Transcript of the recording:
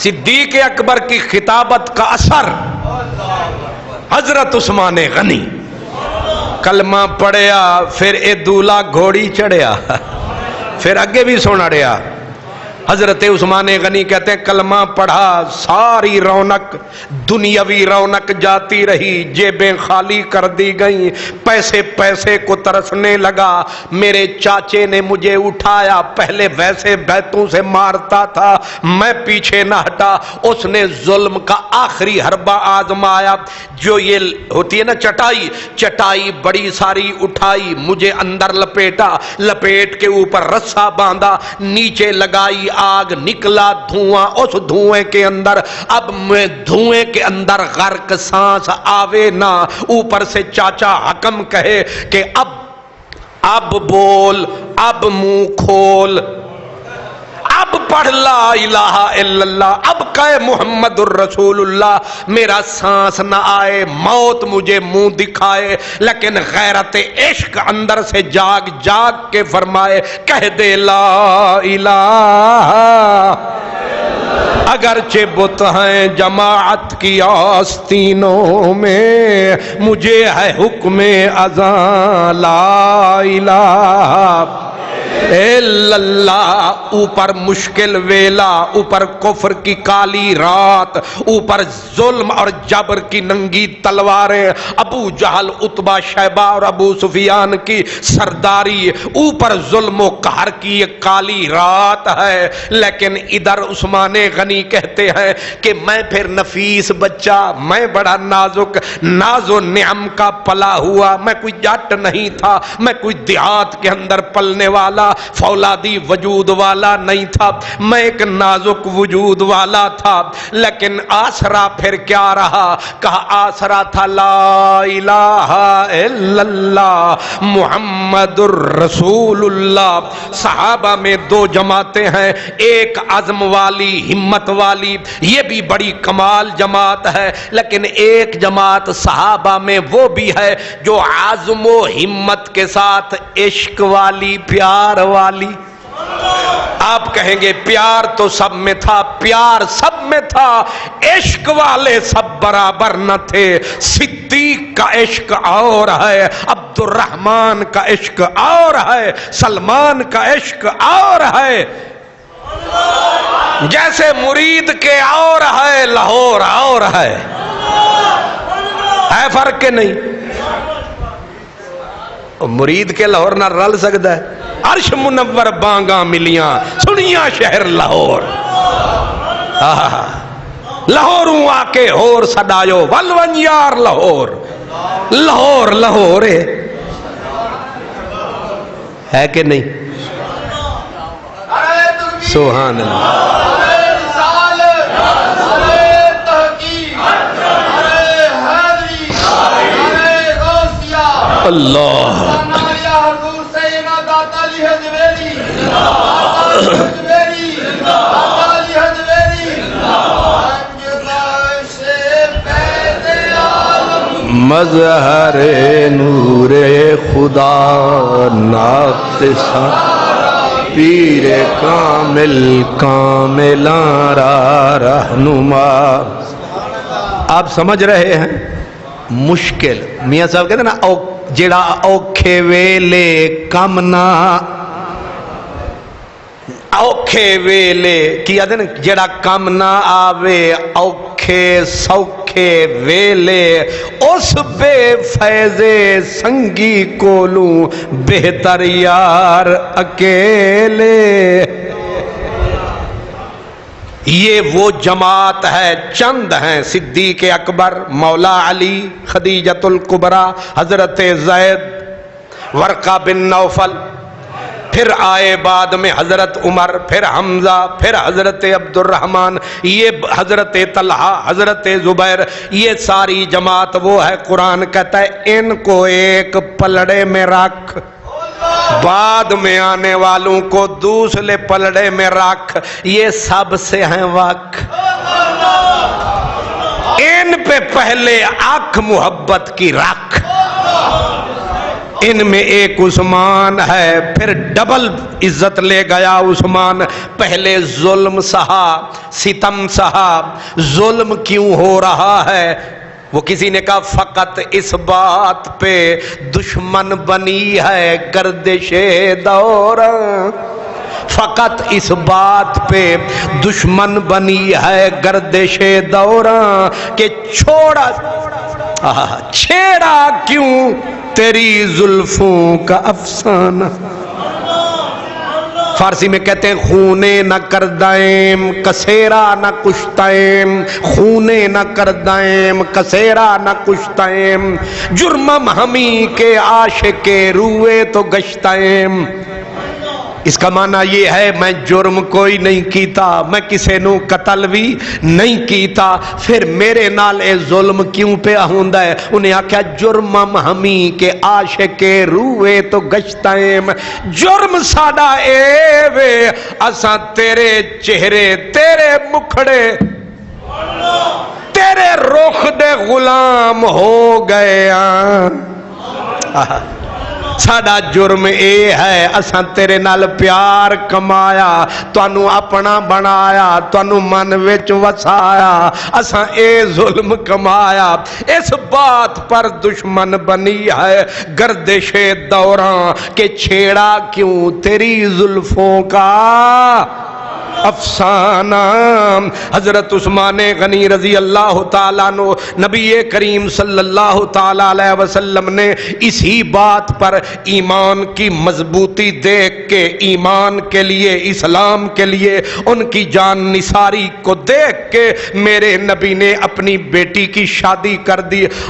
صدیق اکبر کی خطابت کا اثر حضرت عثمان غنی کلمہ پڑھیا، پھر اے دولا گھوڑی چڑھیا، پھر اگے بھی سونا رہا۔ حضرت عثمان غنی کہتے ہیں کلمہ پڑھا، ساری رونق دنیاوی رونق جاتی رہی، جیبیں خالی کر دی گئیں، پیسے پیسے کو ترسنے لگا۔ میرے چاچے نے مجھے اٹھایا، پہلے ویسے بیتوں سے مارتا تھا، میں پیچھے نہ ہٹا، اس نے ظلم کا آخری حربہ آزمایا۔ جو یہ ہوتی ہے نا چٹائی، چٹائی بڑی ساری اٹھائی، مجھے اندر لپیٹا، لپیٹ کے اوپر رسا باندھا، نیچے لگائی آگ، نکلا دھواں، اس دھوئیں کے اندر اب میں دھوئیں کے اندر غرق، سانس آوے نہ، اوپر سے چاچا حکم کہے کہ اب بول، اب منہ کھول، اب پڑھ لا الہ الا اللہ، اب کہے محمد الرسول اللہ، میرا سانس نہ آئے، موت مجھے منہ دکھائے، لیکن غیرت عشق اندر سے جاگ جاگ کے فرمائے کہہ دے لا الہ، اگرچہ بت ہیں جماعت کی آستینوں میں، مجھے ہے حکم اذاں لا الہ الا اللہ۔ اوپر مشکل ویلا، اوپر کفر کی کالی رات، اوپر ظلم اور جبر کی ننگی تلواریں، ابو جہل، عتبہ، شیبہ اور ابو سفیان کی سرداری، اوپر ظلم و قہر کی یہ کالی رات ہے، لیکن ادھر عثمان غنی کہتے ہیں کہ میں پھر نفیس بچہ، میں بڑا نازک، ناز و نعم کا پلا ہوا، میں کوئی جٹ نہیں تھا، میں کوئی دیہات کے اندر پلنے والا فولادی وجود والا نہیں تھا، میں ایک نازک وجود والا تھا، لیکن آسرا پھر کیا رہا؟ کہا آسرا تھا لا الہ الا اللہ محمد الرسول اللہ۔ صحابہ میں دو جماعتیں ہیں، ایک عزم والی، ہمت والی، یہ بھی بڑی کمال جماعت ہے، لیکن ایک جماعت صحابہ میں وہ بھی ہے جو عزم و ہمت کے ساتھ عشق والی، پیار والی۔ آپ کہیں گے پیار تو سب میں تھا، پیار سب میں تھا، عشق والے سب برابر نہ تھے۔ صدیق کا عشق اور ہے، عبد الرحمن کا عشق اور ہے، سلمان کا عشق اور ہے، جیسے مرید کے اور ہے، لاہور اور ہے فرق کے نہیں؟ مرید کے لاہور نہ رل سکتا ہے؟ عرش منور بانگاں ملیاں سنیاں شہر لاہور، لاہوروں آ کے ہور سڈایو ولون یار لاہور، لاہور لاہور ہے کہ نہیں؟ سبحان اللہ۔ اللہ مظہر نور خدا ناقصاں پیر کامل کاملاں را رہنما۔ آپ سمجھ رہے ہیں؟ مشکل میاں صاحب کہتے ہیں نا جڑا اوکھے ویلے کم نہ، اوکھے ویلے کی آدھے نا جڑا کم نہ آوے، اوکھے سوکھے ویلے اس بے فیض سنگی کولوں بہتر یار اکیلے۔ یہ وہ جماعت ہے، چند ہیں، صدیق اکبر، مولا علی، خدیجۃ الکبریٰ، حضرت زید، ورقہ بن نوفل، پھر آئے بعد میں حضرت عمر، پھر حمزہ، پھر حضرت عبد الرحمن، یہ حضرت طلحہ، حضرت زبیر، یہ ساری جماعت وہ ہے قرآن کہتا ہے ان کو ایک پلڑے میں رکھ، بعد میں آنے والوں کو دوسرے پلڑے میں رکھ، یہ سب سے ہیں واقع، ان پہ پہلے آنکھ محبت کی رکھ، ان میں ایک عثمان ہے، پھر ڈبل عزت لے گیا عثمان۔ پہلے ظلم سہا، ستم سہا، ظلم کیوں ہو رہا ہے؟ وہ کسی نے کہا فقط اس بات پہ دشمن بنی ہے گردش دور، فقط اس بات پہ دشمن بنی ہے گردش دوراں کہ چھیڑا کیوں تیری زلفوں کا افسانہ۔ فارسی میں کہتے ہیں خونے نہ کردائم کسیرا نہ کشتائم، خونے نہ کردائم کسیرا نہ کشتائم، جرمم ہمی کے عاشق روئے تو گشتائم۔ اس کا معنی یہ ہے میں جرم کوئی نہیں کیتا، میں کسے نو قتل بھی نہیں کیتا، پھر میرے نال اے ظلم کیوں پہ ہوندا ہے؟ انہیں آکھیا جرمم ہمی کے عاشق روئے تو گشتائم، جرم ساڈا اے وے اساں تیرے چہرے تیرے مکھڑے تیرے رخ دے غلام ہو گئے ہاں۔ ساڈا جرم اے ہے اساں تیرے نال پیار کمایا، تانوں اپنا بنایا، تانوں من وچ وسایا، اساں اے ظلم کمایا، اس بات پر دشمن بنی ہے گردش دوراں کہ چھیڑا کیوں تیری زلفوں کا افسانہ۔ حضرت عثمان غنی رضی اللہ تعالیٰ عنہ، نبی کریم صلی اللہ تعالیٰ علیہ وسلم نے اسی بات پر ایمان کی مضبوطی دیکھ کے، ایمان کے لیے، اسلام کے لیے ان کی جان نثاری کو دیکھ کے میرے نبی نے اپنی بیٹی کی شادی کر دی۔